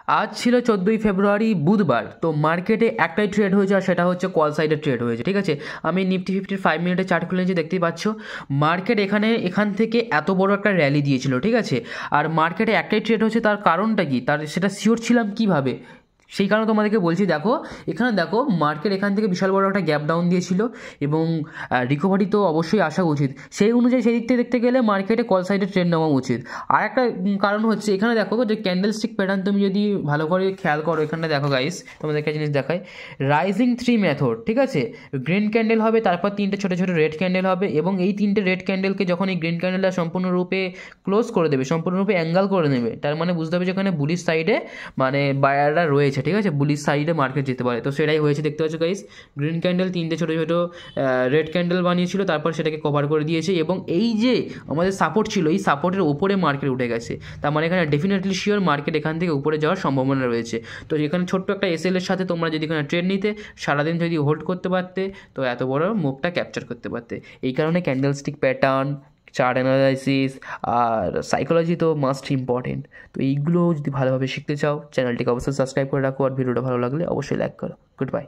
আজ ছিল 14ই ফেব্রুয়ারি বুধবার। তো মার্কেটে একটাই ট্রেড হয়েছে, আর সেটা হচ্ছে কল সাইডের ট্রেড হয়েছে। ঠিক আছে, আমি নিফটি ফিফটির 5 মিনিটের চার্ট খুলে নিয়েছি, দেখতেই পাচ্ছ। মার্কেট এখান থেকে এত বড় একটা র্যালি দিয়েছিল। ঠিক আছে, আর মার্কেটে একটাই ট্রেড হচ্ছে, তার কারণটা কি, তার সেটা শিওর ছিলাম কীভাবে, সেই কারণে তোমাদেরকে বলছি। দেখো এখানে, দেখো মার্কেট এখান থেকে বিশাল বড় একটা গ্যাপ ডাউন দিয়েছিল এবং রিকভারি তো অবশ্যই আসা উচিত। সেই অনুযায়ী সেই দিক থেকে দেখতে গেলে মার্কেটে কল সাইডে ট্রেড নেওয়া উচিত। আর একটা কারণ হচ্ছে, এখানে দেখো যে ক্যান্ডেল স্টিক প্যাটার্ন তুমি যদি ভালো করে খেয়াল করো, এখানে দেখো গাইস, তোমাদেরকে জিনিস দেখায়, রাইজিং 3 মেথড। ঠিক আছে, গ্রিন ক্যান্ডেল হবে, তারপর 3টে ছোটো ছোটো রেড ক্যান্ডেল হবে, এবং এই 3টে রেড ক্যান্ডেলকে যখন এই গ্রিন ক্যান্ডেলটা সম্পূর্ণরূপে ক্লোজ করে দেবে, সম্পূর্ণরূপে অ্যাঙ্গেল করে নেবে, তার মানে বুঝতে হবে যে এখানে বুলিশ সাইডে মানে বায়াররা রয়েছে। ঠিক আছে, বুলিশ সাইডে মার্কেট যেতে পারে। তো সেটাই হয়েছে, দেখতে পাচ্ছ গাইস, গ্রিন ক্যান্ডেল 3টে ছোটো ছোটো রেড ক্যান্ডেল বানিয়েছিল, তারপর সেটাকে কভার করে দিয়েছে, এবং এই যে আমাদের সাপোর্ট ছিল, এই সাপোর্টের উপরে মার্কেট উঠে গেছে। তার মানে এখানে ডেফিনেটলি শিওর মার্কেট এখান থেকে উপরে যাওয়ার সম্ভাবনা রয়েছে। তো এখানে ছোট্ট একটা এসএল এর সাথে তোমরা যদি এখানে ট্রেড নিতে, সারাদিন যদি হোল্ড করতে পারতে, তো এত বড় মুভটা ক্যাপচার করতে পারতে। এই কারণে ক্যান্ডেলস্টিক প্যাটার্ন, চার্ট অ্যানালাইসিস আর সাইকোলজি তো মাস্ট ইম্পর্টেন্ট। তো এইগুলো যদি ভালোভাবে শিখতে চাও, চ্যানেলটিকে অবশ্যই সাবস্ক্রাইব করে রাখো, আর ভিডিওটা ভালো লাগলে অবশ্যই লাইক করো। Good bye.